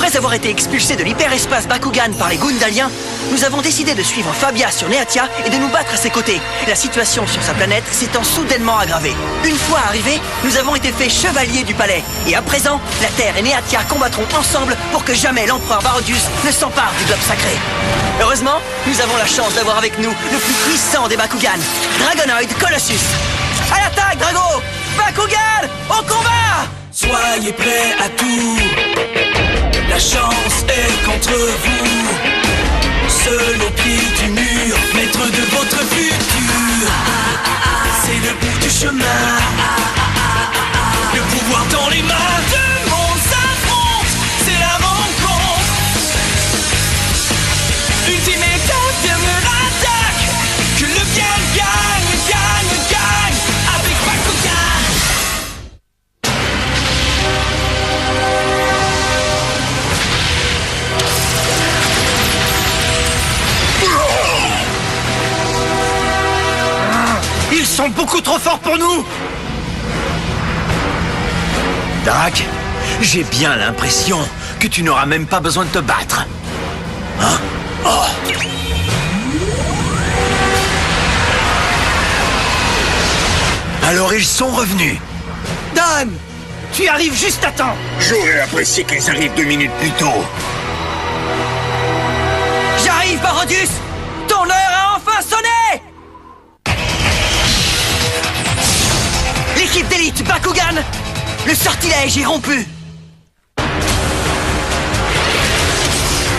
Après avoir été expulsés de l'hyperespace Bakugan par les Gundaliens, nous avons décidé de suivre Fabia sur Neatia et de nous battre à ses côtés. La situation sur sa planète s'étant soudainement aggravée. Une fois arrivés, nous avons été faits chevaliers du palais. Et à présent, la Terre et Neatia combattront ensemble pour que jamais l'empereur Barodius ne s'empare du globe sacré. Heureusement, nous avons la chance d'avoir avec nous le plus puissant des Bakugan, Dragonoid Colossus. À l'attaque, Drago! Bakugan, au combat! Soyez prêts à tout. La chance est contre vous. Seul au pied du mur, maître de votre futur. C'est le bout du chemin. Le pouvoir dans les mains. Deux mondes s'affrontent. C'est la rencontre. Ultimate dernière attaque. Que le bien gagne, gagne, gagne. Avec Bakugan. Ils sont beaucoup trop forts pour nous! Drac, j'ai bien l'impression que tu n'auras même pas besoin de te battre. Hein? Oh. Alors ils sont revenus. Dan! Tu arrives juste à temps! J'aurais apprécié qu'ils arrivent 2 minutes plus tôt. J'arrive, Barodius! Ton heure a enfin sonné! L'équipe d'élite Bakugan! Le sortilège est rompu!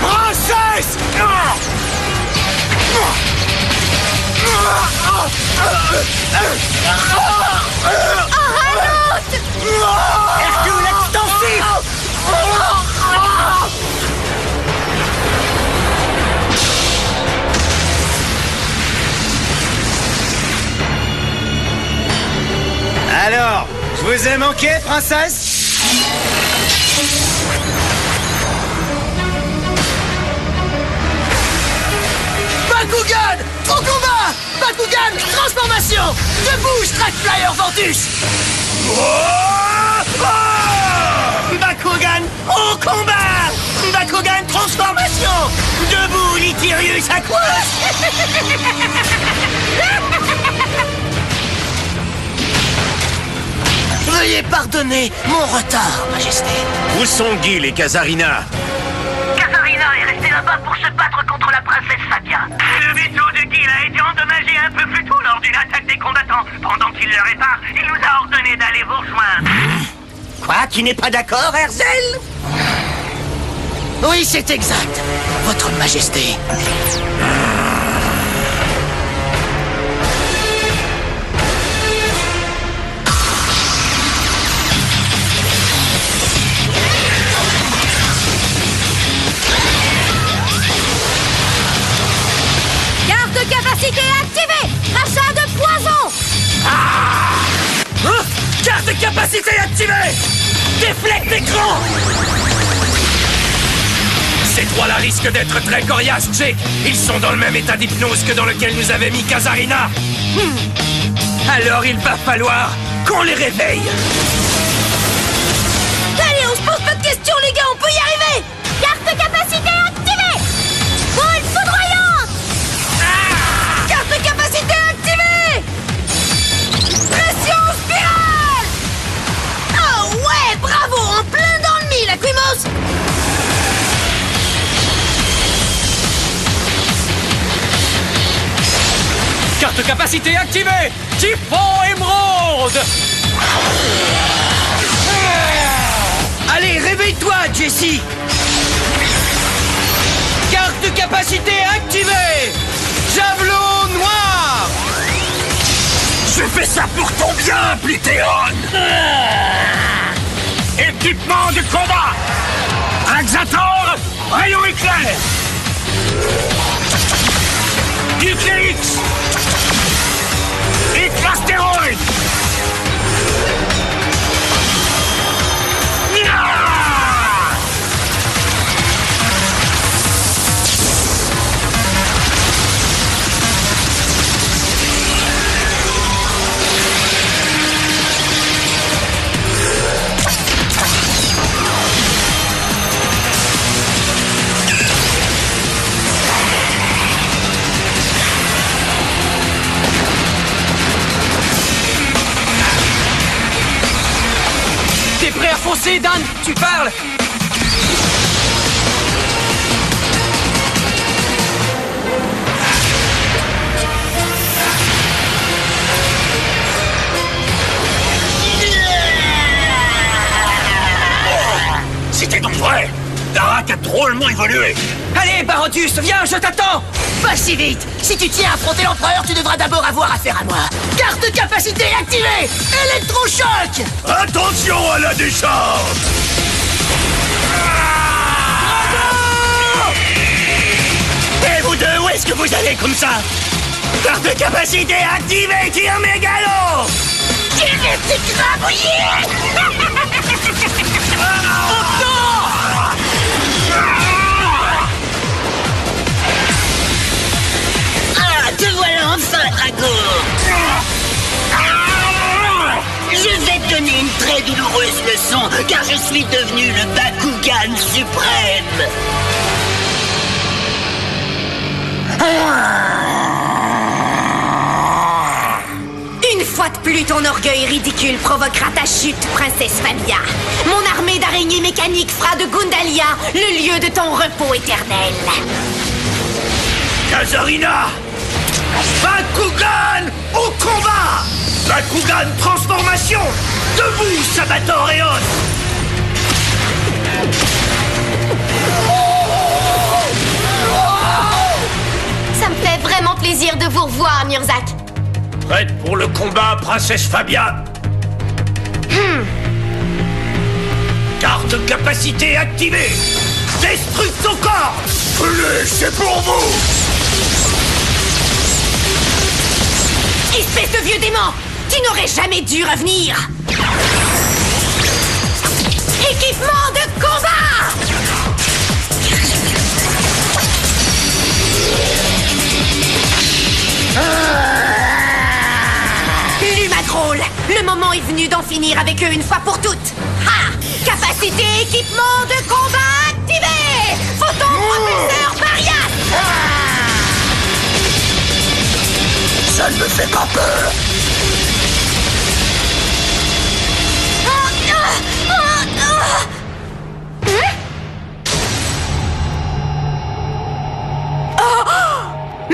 Princesse! Hercule extensif! Alors, je vous ai manqué, princesse? Bakugan! Au combat! Bakugan! Transformation! Debout, Strike-Flyer Ventus! Bakugan! Au combat! Bakugan transformation! Debout, Litirius Aquos! Veuillez pardonner mon retard, Majesté. Où sont Gil et Kazarina? Kazarina est restée là-bas pour se battre contre la princesse Fabia. Le vaisseau de Gil a été endommagé un peu plus tôt lors d'une attaque des combattants. Pendant qu'il le répare, il nous a ordonné d'aller vous rejoindre. Quoi? Tu n'es pas d'accord, Herzel? Oui, c'est exact, Votre Majesté. Carte capacité activée! Rachat de poison! Carte capacité activée! Déflecte d'écran! Ces trois-là risquent d'être très coriaces, Jake. Ils sont dans le même état d'hypnose que dans lequel nous avait mis Kazarina. Alors il va falloir qu'on les réveille. Allez, on se pose pas de questions, les gars, on peut y arriver! Carte capacité activée! Boule foudroyante! Carte capacité activée! Pression spirale! Oh ouais, bravo! En plein dans le mille, Aquimos! Carte capacité activée. Typhon émeraude. Allez, réveille-toi, Jessie! Carte capacité activée! Javelot noir! Je fais ça pour ton bien, Plutéon! Équipement de combat! Axator, rayon éclair! Nucléix! Hyplastéroïde! c'est, Dan? Tu parles? C'était donc vrai. Darak a drôlement évolué. Allez, Barodius, viens, je t'attends! Pas si vite. Si tu tiens à affronter l'empereur, tu devras d'abord avoir affaire à moi. Carte de capacité activée. Électrochoc. Attention à la décharge. Et vous deux, où est-ce que vous allez comme ça? Carte de capacité activée, tir mégalo. Tir des petits grabouillis. Te voilà enfin, Drago. Je vais te donner une très douloureuse leçon, car je suis devenu le Bakugan suprême. Une fois de plus, ton orgueil ridicule provoquera ta chute, princesse Fabia. Mon armée d'araignées mécaniques fera de Gundalia le lieu de ton repos éternel. Kazarina! Bakugan au combat! Bakugan transformation! Debout, Sabator Eos! Ça me fait vraiment plaisir de vous revoir, Murzak. Prête pour le combat, princesse Fabia? Carte de capacité activée! Destruction corps! Allez, c'est pour vous! Espèce de vieux démon! Tu n'aurais jamais dû revenir! Équipement de combat! Lumagrol! Le moment est venu d'en finir avec eux une fois pour toutes! Ha! Capacité équipement de combat activée! Photon propulseur Marias! Ça ne me fait pas peur.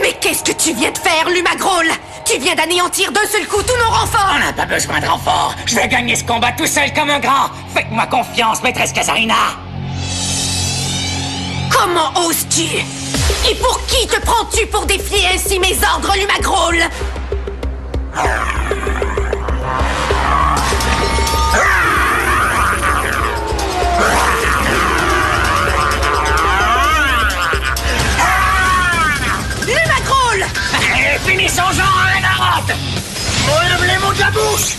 Mais qu'est-ce que tu viens de faire, Lumagrol? Tu viens d'anéantir d'un seul coup tous nos renforts! On n'a pas besoin de renfort. Je vais gagner ce combat tout seul comme un grand. Faites-moi confiance, maîtresse Kazarina. Comment oses-tu? Et pour qui te prends-tu pour défier ainsi mes ordres, Lumagrol? Lumagrol! Finissons-en à un arote. Enlève les mots de la bouche.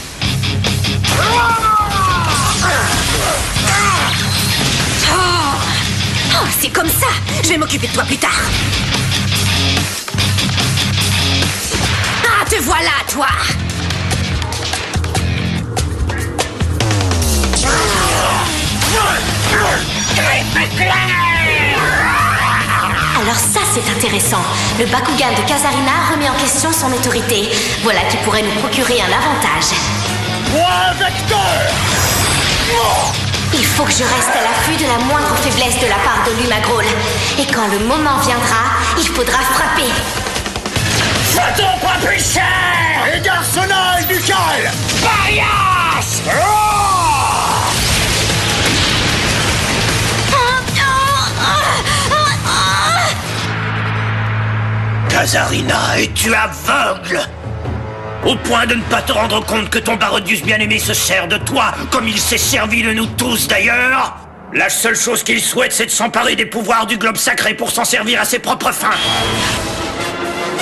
Oh, c'est comme ça! Je vais m'occuper de toi plus tard! Ah, te voilà, toi! Alors ça, c'est intéressant. Le Bakugan de Kazarina remet en question son autorité. Voilà qui pourrait nous procurer un avantage. Moi, Vecteur! Il faut que je reste à l'affût de la moindre faiblesse de la part de Lumagrol. Et quand le moment viendra, il faudra frapper. Photon propulseur. Et d'arsenal ducal! Marias. Kazarina, es-tu aveugle? Au point de ne pas te rendre compte que ton Barodius bien-aimé se sert de toi, comme il s'est servi de nous tous d'ailleurs? La seule chose qu'il souhaite, c'est de s'emparer des pouvoirs du globe sacré pour s'en servir à ses propres fins.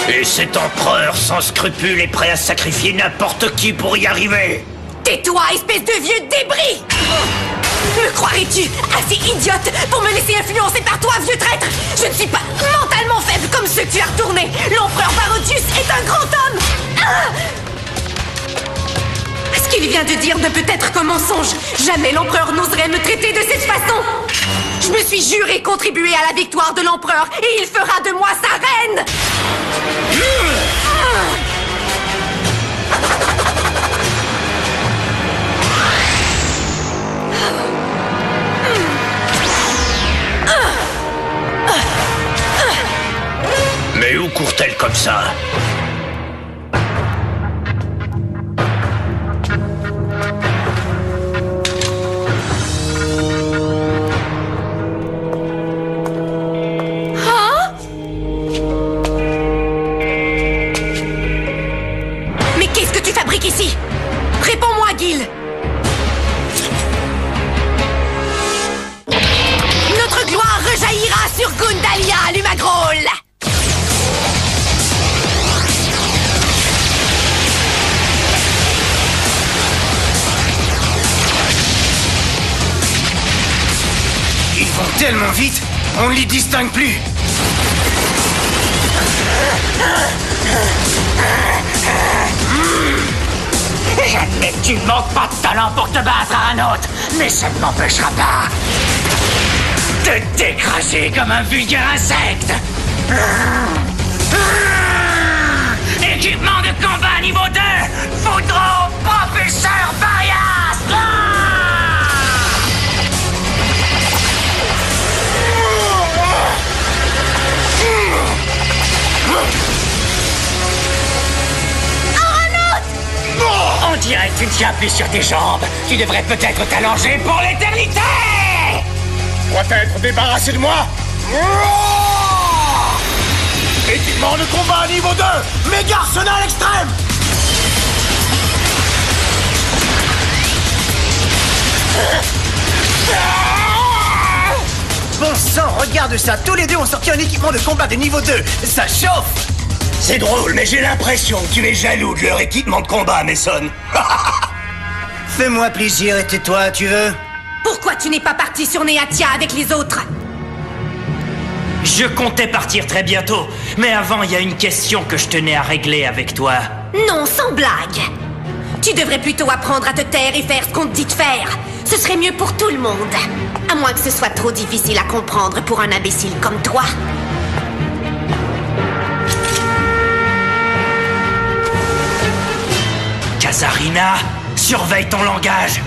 Et cet empereur sans scrupules est prêt à sacrifier n'importe qui pour y arriver. Tais-toi, espèce de vieux débris! Me croirais-tu assez idiote pour me laisser influencer par toi, vieux traître? Je ne suis pas mentalement faible comme ceux que tu as retournés. L'empereur Barodius est un grand homme. Ce qu'il vient de dire ne peut être qu'un mensonge. Jamais l'empereur n'oserait me traiter de cette façon. Je me suis juré contribuer à la victoire de l'empereur et il fera de moi sa reine. court-elle comme ça? Mais qu'est-ce que tu fabriques ici? Réponds-moi, Gil! Notre gloire rejaillira sur Gundalia, Lumagrol! Ils vont tellement vite, on ne les distingue plus. J'admets que tu ne manques pas de talent pour te battre à un autre, mais ça ne m'empêchera pas de t'écraser comme un vulgaire insecte. Équipement de combat niveau 2, Foudreau, propulseur Varias. On dirait que tu ne tiens plus sur tes jambes. Tu devrais peut-être t'allonger pour l'éternité. Doit-être débarrassé de moi. Équipement de combat niveau 2, méga arsenal extrême. Bon sang, regarde ça, tous les deux ont sorti un équipement de combat de niveau 2, ça chauffe. C'est drôle, mais j'ai l'impression que tu es jaloux de leur équipement de combat, Mason. Fais-moi plaisir et tais-toi, tu veux? Pourquoi tu n'es pas parti sur Neatia avec les autres? Je comptais partir très bientôt, mais avant, il y a une question que je tenais à régler avec toi. Non, sans blague. Tu devrais plutôt apprendre à te taire et faire ce qu'on te dit de faire. Ce serait mieux pour tout le monde. À moins que ce soit trop difficile à comprendre pour un imbécile comme toi. Kazarina, surveille ton langage.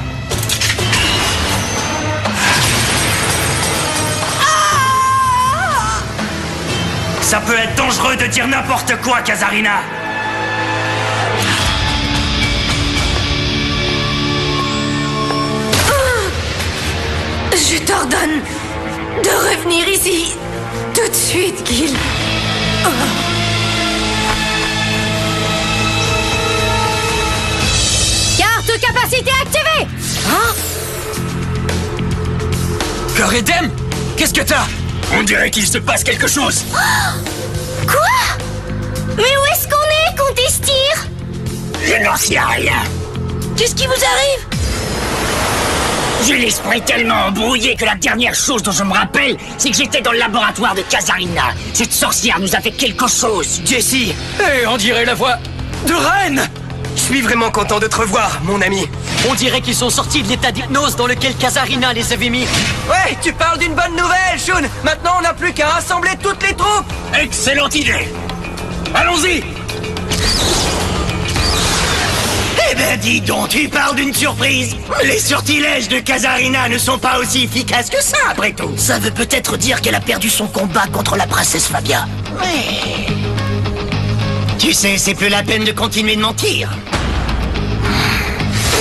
Ça peut être dangereux de dire n'importe quoi, Kazarina. Je t'ordonne de revenir ici tout de suite, Gil. Carte capacité activée. Coredem, qu'est-ce que t'as? On dirait qu'il se passe quelque chose. Quoi? Mais où est-ce qu'on est, Comte Estir? Je n'en sais rien. Qu'est-ce qui vous arrive? J'ai l'esprit tellement embrouillé que la dernière chose dont je me rappelle, c'est que j'étais dans le laboratoire de Kazarina. Cette sorcière nous a fait quelque chose. Jessie, on dirait la voix de Reine. Je suis vraiment content de te revoir, mon ami. On dirait qu'ils sont sortis de l'état d'hypnose dans lequel Kazarina les avait mis. Ouais, tu parles d'une bonne nouvelle, Shun. Maintenant, on n'a plus qu'à rassembler toutes les troupes. Excellente idée. Allons-y. Eh ben dis donc, tu parles d'une surprise. Les sortilèges de Kazarina ne sont pas aussi efficaces que ça, après tout. Ça veut peut-être dire qu'elle a perdu son combat contre la princesse Fabia. Ouais. Tu sais, c'est plus la peine de continuer de mentir.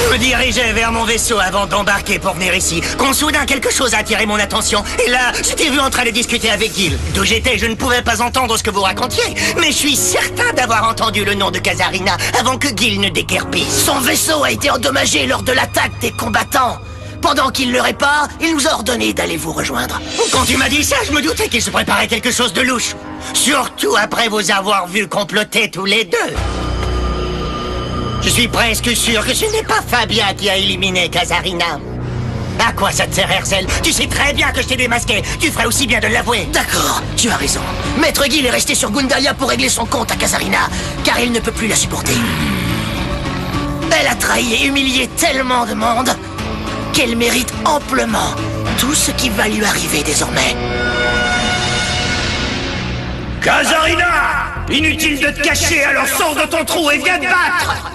Je me dirigeais vers mon vaisseau avant d'embarquer pour venir ici, quand soudain quelque chose a attiré mon attention. Et là, je t'ai vu en train de discuter avec Gil. D'où j'étais, je ne pouvais pas entendre ce que vous racontiez, mais je suis certain d'avoir entendu le nom de Kazarina avant que Gil ne déguerpisse. Son vaisseau a été endommagé lors de l'attaque des combattants. Pendant qu'il le répare, il nous a ordonné d'aller vous rejoindre. Quand tu m'as dit ça, je me doutais qu'il se préparait quelque chose de louche. Surtout après vous avoir vu comploter tous les deux. Je suis presque sûr que ce n'est pas Fabia qui a éliminé Kazarina. À quoi ça te sert, Hercel? Tu sais très bien que je t'ai démasqué. Tu ferais aussi bien de l'avouer. D'accord, tu as raison. Maître Gil est resté sur Gundalia pour régler son compte à Kazarina, car il ne peut plus la supporter. Elle a trahi et humilié tellement de monde qu'elle mérite amplement tout ce qui va lui arriver désormais. Kazarina! Inutile de te cacher, alors sors de ton trou et viens te battre!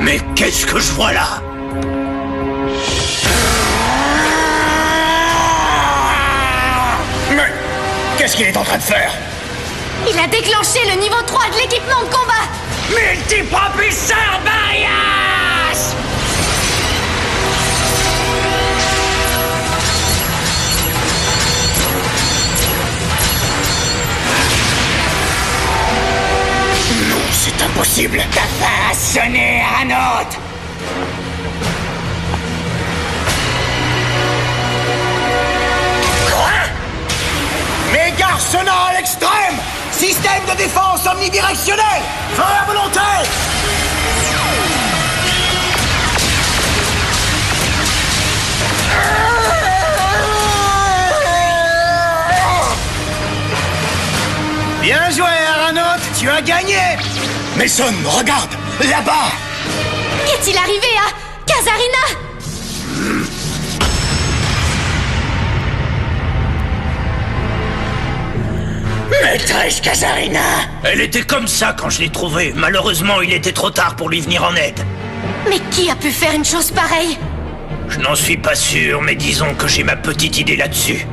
Mais qu'est-ce que je vois là? qu'il est en train de faire? Il a déclenché le niveau 3 de l'équipement de combat. Multipropulseur Barias! Non, c'est impossible. Ta fin a sonné, Arnaud! Méga arsenal extrême! Système de défense omnidirectionnel! Feu à volonté! Bien joué, Aranaut, tu as gagné. Mason, regarde! Là-bas! Qu'est-il arrivé à Kazarina? Maîtresse Kazarina! Elle était comme ça quand je l'ai trouvée. Malheureusement, il était trop tard pour lui venir en aide. Mais qui a pu faire une chose pareille? Je n'en suis pas sûr, mais disons que j'ai ma petite idée là-dessus.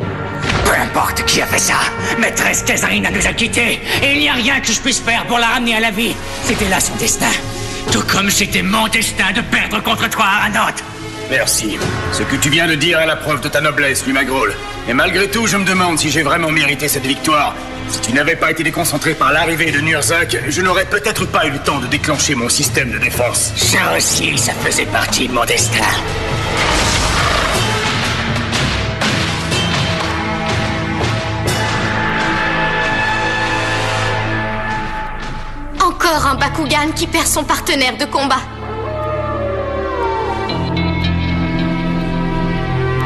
Peu importe qui a fait ça, maîtresse Kazarina nous a quittés, et il n'y a rien que je puisse faire pour la ramener à la vie. C'était là son destin. Tout comme c'était mon destin de perdre contre toi, Aranaut. Merci. Ce que tu viens de dire est la preuve de ta noblesse, Lumagrol. Et malgré tout, je me demande si j'ai vraiment mérité cette victoire. Si tu n'avais pas été déconcentré par l'arrivée de Nurzak, je n'aurais peut-être pas eu le temps de déclencher mon système de défense. Ça aussi, ça faisait partie de mon destin. Encore un Bakugan qui perd son partenaire de combat.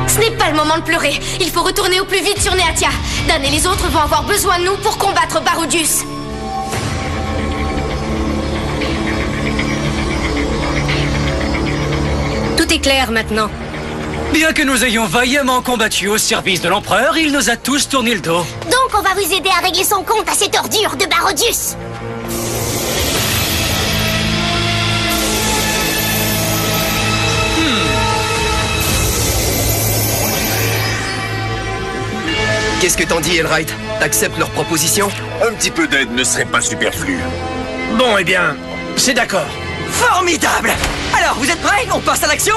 Ce n'est pas le moment de pleurer. Il faut retourner au plus vite sur Neatia. Dan et les autres vont avoir besoin de nous pour combattre Barudius. Tout est clair maintenant. Bien que nous ayons vaillamment combattu au service de l'Empereur, il nous a tous tourné le dos. Donc on va vous aider à régler son compte à cette ordure de Barudius. Qu'est-ce que t'en dis, Elright? T'acceptes leur proposition? Un petit peu d'aide ne serait pas superflu. Bon, eh bien, c'est d'accord. Formidable! Alors, vous êtes prêts? On passe à l'action?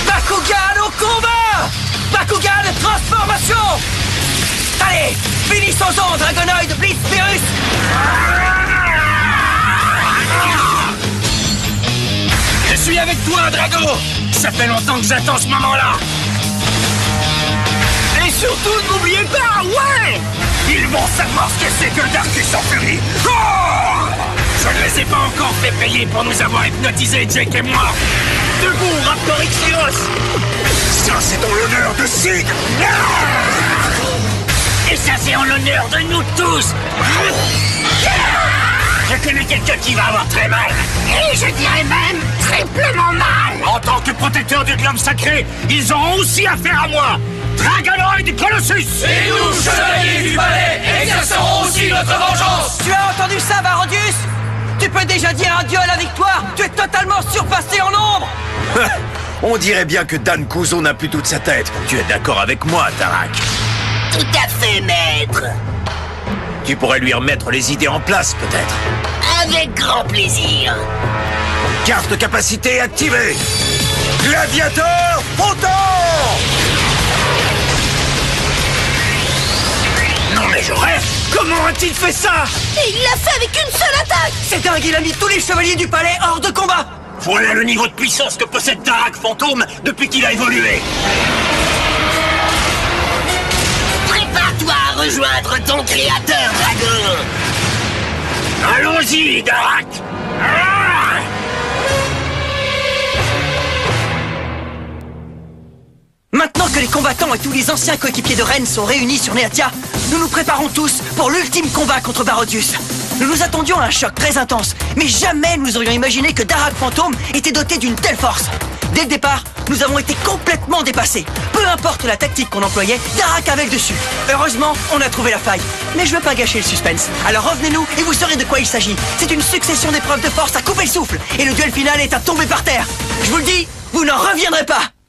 Bakugan au combat! Bakugan transformation! Allez, finissons-en, Dragonoid Blitz Virus! Je suis avec toi, Drago! Ça fait longtemps que j'attends ce moment-là! Et surtout, n'oubliez pas, ouais! Ils vont savoir ce que c'est que Darkus en furie! Oh! Je ne les ai pas encore fait payer pour nous avoir hypnotisés, Jake et moi! Debout, Raptor Ixios! Ça, c'est en l'honneur de Sid! Et ça, c'est en l'honneur de nous tous! Je connais quelqu'un qui va avoir très mal. Et je dirais même triplement mal! En tant que protecteur du globe sacré, ils auront aussi affaire à moi! Dragonoid Colossus! Et nous, chevaliers du palais, exercerons aussi notre vengeance! Tu as entendu ça, Barodius? Tu peux déjà dire adieu à la victoire? Tu es totalement surpassé en nombre! On dirait bien que Dan Kuzo n'a plus toute sa tête. Tu es d'accord avec moi, Tarak? Tout à fait, maître! Tu pourrais lui remettre les idées en place, peut-être. Avec grand plaisir! Carte de capacité activée! Gladiateur Photon! Non mais je rêve! Comment a-t-il fait ça? Et il l'a fait avec une seule attaque! C'est dingue, il a mis tous les chevaliers du palais hors de combat! Voilà le niveau de puissance que possède Tarak Fantôme depuis qu'il a évolué! Prépare-toi à rejoindre ton créateur, Drago! Allons-y, Tarak! Maintenant que les combattants et tous les anciens coéquipiers de Ren sont réunis sur Neatia, nous nous préparons tous pour l'ultime combat contre Barodius. Nous nous attendions à un choc très intense, mais jamais nous aurions imaginé que Darak Fantôme était doté d'une telle force. Dès le départ, nous avons été complètement dépassés. Peu importe la tactique qu'on employait, Darak avait le dessus. Heureusement, on a trouvé la faille. Mais je veux pas gâcher le suspense. Alors revenez-nous et vous saurez de quoi il s'agit. C'est une succession d'épreuves de force à couper le souffle. Et le duel final est à tomber par terre. Je vous le dis, vous n'en reviendrez pas.